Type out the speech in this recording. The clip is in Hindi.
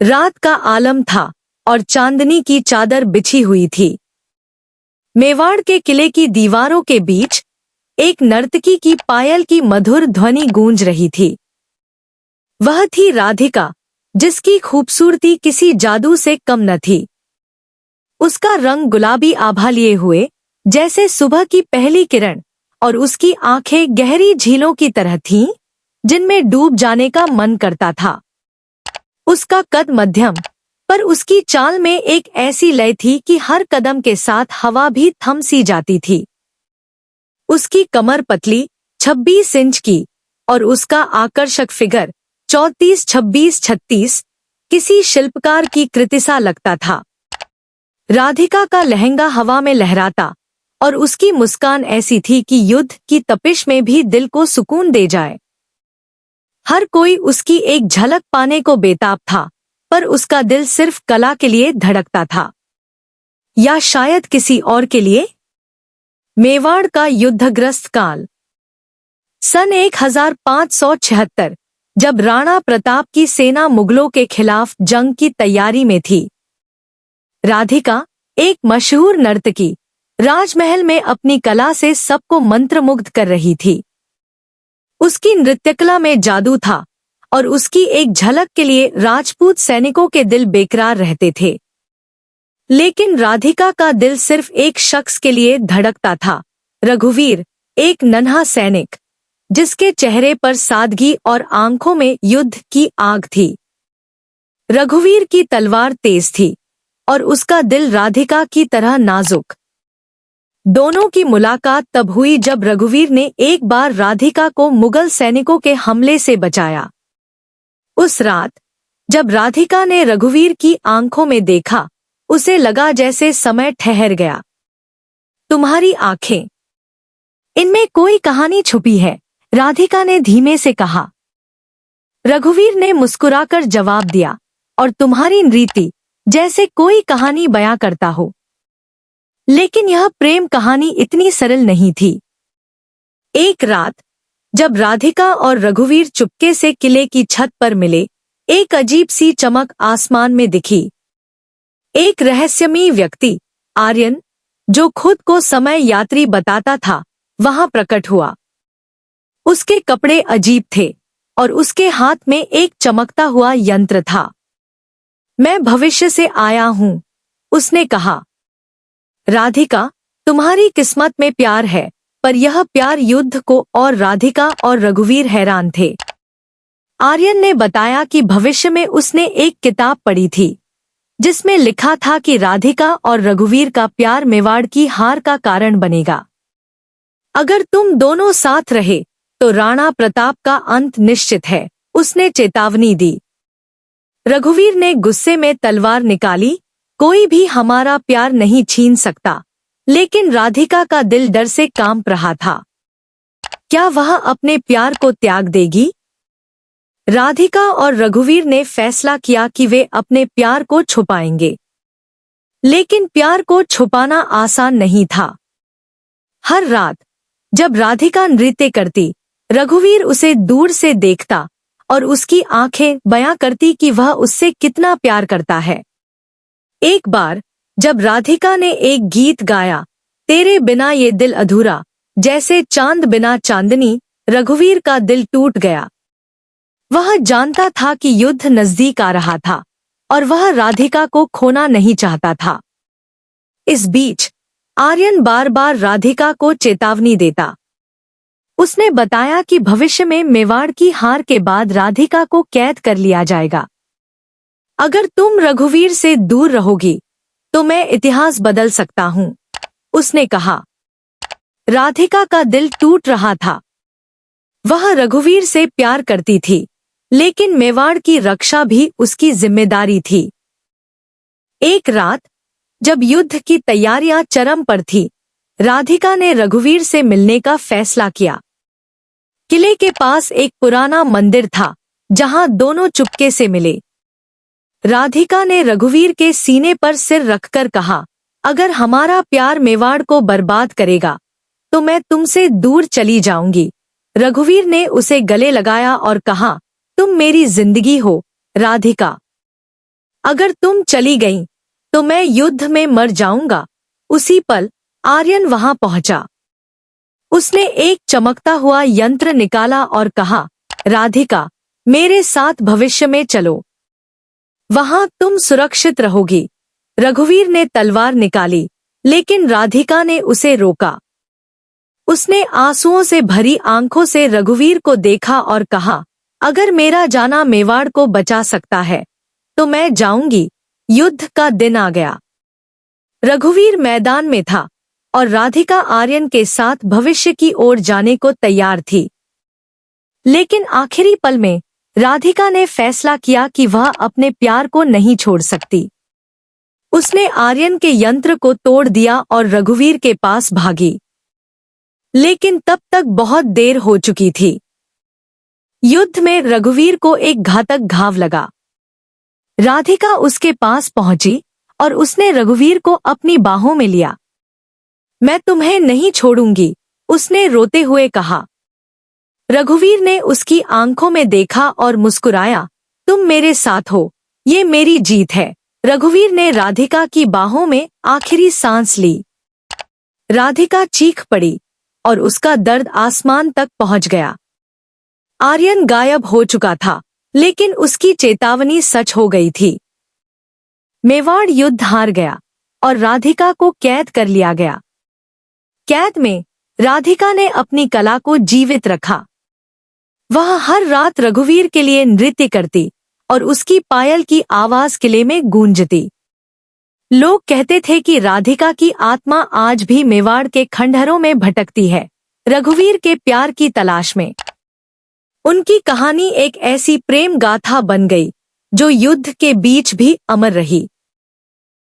रात का आलम था और चांदनी की चादर बिछी हुई थी। मेवाड़ के किले की दीवारों के बीच एक नर्तकी की पायल की मधुर ध्वनि गूंज रही थी। वह थी राधिका, जिसकी खूबसूरती किसी जादू से कम न थी। उसका रंग गुलाबी आभा लिए हुए जैसे सुबह की पहली किरण, और उसकी आंखें गहरी झीलों की तरह थीं, जिनमें डूब जाने का मन करता था। उसका कद मध्यम, पर उसकी चाल में एक ऐसी लय थी कि हर कदम के साथ हवा भी थम सी जाती थी। उसकी कमर पतली 26 इंच की और उसका आकर्षक फिगर 34, 26, 36 किसी शिल्पकार की कृति सा लगता था। राधिका का लहंगा हवा में लहराता और उसकी मुस्कान ऐसी थी कि युद्ध की तपिश में भी दिल को सुकून दे जाए। हर कोई उसकी एक झलक पाने को बेताब था, पर उसका दिल सिर्फ कला के लिए धड़कता था, या शायद किसी और के लिए। मेवाड़ का युद्धग्रस्त काल। सन 1576, जब राणा प्रताप की सेना मुगलों के खिलाफ जंग की तैयारी में थी। राधिका, एक मशहूर नर्तकी, राजमहल में अपनी कला से सबको मंत्रमुग्ध कर रही थी। उसकी नृत्यकला में जादू था और उसकी एक झलक के लिए राजपूत सैनिकों के दिल बेकरार रहते थे। लेकिन राधिका का दिल सिर्फ एक शख्स के लिए धड़कता था, रघुवीर, एक नन्हा सैनिक, जिसके चेहरे पर सादगी और आंखों में युद्ध की आग थी। रघुवीर की तलवार तेज थी और उसका दिल राधिका की तरह नाजुक। दोनों की मुलाकात तब हुई जब रघुवीर ने एक बार राधिका को मुगल सैनिकों के हमले से बचाया। उस रात, जब राधिका ने रघुवीर की आंखों में देखा, उसे लगा जैसे समय ठहर गया। तुम्हारी आंखें, इनमें कोई कहानी छुपी है, राधिका ने धीमे से कहा। रघुवीर ने मुस्कुराकर जवाब दिया, और तुम्हारी नृत्य जैसे कोई कहानी बयां करता हो। लेकिन यह प्रेम कहानी इतनी सरल नहीं थी। एक रात, जब राधिका और रघुवीर चुपके से किले की छत पर मिले, एक अजीब सी चमक आसमान में दिखी। एक रहस्यमयी व्यक्ति, आर्यन, जो खुद को समय यात्री बताता था, वहां प्रकट हुआ। उसके कपड़े अजीब थे और उसके हाथ में एक चमकता हुआ यंत्र था। मैं भविष्य से आया हूं, उसने कहा। राधिका, तुम्हारी किस्मत में प्यार है, पर यह प्यार युद्ध को। और राधिका और रघुवीर हैरान थे। आर्यन ने बताया कि भविष्य में उसने एक किताब पढ़ी थी, जिसमें लिखा था कि राधिका और रघुवीर का प्यार मेवाड़ की हार का कारण बनेगा। अगर तुम दोनों साथ रहे, तो राणा प्रताप का अंत निश्चित है, उसने चेतावनी दी। रघुवीर ने गुस्से में तलवार निकाली। कोई भी हमारा प्यार नहीं छीन सकता। लेकिन राधिका का दिल डर से कांप रहा था। क्या वह अपने प्यार को त्याग देगी? राधिका और रघुवीर ने फैसला किया कि वे अपने प्यार को छुपाएंगे। लेकिन प्यार को छुपाना आसान नहीं था। हर रात, जब राधिका नृत्य करती, रघुवीर उसे दूर से देखता और उसकी आंखें बयां करती कि वह उससे कितना प्यार करता है। एक बार, जब राधिका ने एक गीत गाया, तेरे बिना ये दिल अधूरा, जैसे चांद बिना चांदनी, रघुवीर का दिल टूट गया। वह जानता था कि युद्ध नजदीक आ रहा था और वह राधिका को खोना नहीं चाहता था। इस बीच, आर्यन बार बार राधिका को चेतावनी देता। उसने बताया कि भविष्य में मेवाड़ की हार के बाद राधिका को कैद कर लिया जाएगा। अगर तुम रघुवीर से दूर रहोगी, तो मैं इतिहास बदल सकता हूं, उसने कहा। राधिका का दिल टूट रहा था। वह रघुवीर से प्यार करती थी, लेकिन मेवाड़ की रक्षा भी उसकी जिम्मेदारी थी। एक रात, जब युद्ध की तैयारियां चरम पर थी, राधिका ने रघुवीर से मिलने का फैसला किया। किले के पास एक पुराना मंदिर था, जहां दोनों चुपके से मिले। राधिका ने रघुवीर के सीने पर सिर रखकर कहा, अगर हमारा प्यार मेवाड़ को बर्बाद करेगा, तो मैं तुमसे दूर चली जाऊंगी। रघुवीर ने उसे गले लगाया और कहा, तुम मेरी जिंदगी हो, राधिका। अगर तुम चली गई तो मैं युद्ध में मर जाऊंगा। उसी पल आर्यन वहां पहुंचा। उसने एक चमकता हुआ यंत्र निकाला और कहा, राधिका, मेरे साथ भविष्य में चलो। वहां तुम सुरक्षित रहोगी। रघुवीर ने तलवार निकाली, लेकिन राधिका ने उसे रोका। उसने आंसुओं से भरी आंखों से रघुवीर को देखा और कहा, अगर मेरा जाना मेवाड़ को बचा सकता है तो मैं जाऊंगी। युद्ध का दिन आ गया। रघुवीर मैदान में था और राधिका आर्यन के साथ भविष्य की ओर जाने को तैयार थी। लेकिन आखिरी पल में राधिका ने फैसला किया कि वह अपने प्यार को नहीं छोड़ सकती। उसने आर्यन के यंत्र को तोड़ दिया और रघुवीर के पास भागी। लेकिन तब तक बहुत देर हो चुकी थी। युद्ध में रघुवीर को एक घातक घाव लगा। राधिका उसके पास पहुंची और उसने रघुवीर को अपनी बाहों में लिया। मैं तुम्हें नहीं छोड़ूंगी, उसने रोते हुए कहा। रघुवीर ने उसकी आंखों में देखा और मुस्कुराया, तुम मेरे साथ हो, ये मेरी जीत है। रघुवीर ने राधिका की बाहों में आखिरी सांस ली। राधिका चीख पड़ी और उसका दर्द आसमान तक पहुंच गया। आर्यन गायब हो चुका था, लेकिन उसकी चेतावनी सच हो गई थी। मेवाड़ युद्ध हार गया और राधिका को कैद कर लिया गया। कैद में राधिका ने अपनी कला को जीवित रखा। वह हर रात रघुवीर के लिए नृत्य करती और उसकी पायल की आवाज किले में गूंजती। लोग कहते थे कि राधिका की आत्मा आज भी मेवाड़ के खंडहरों में भटकती है, रघुवीर के प्यार की तलाश में। उनकी कहानी एक ऐसी प्रेम गाथा बन गई जो युद्ध के बीच भी अमर रही।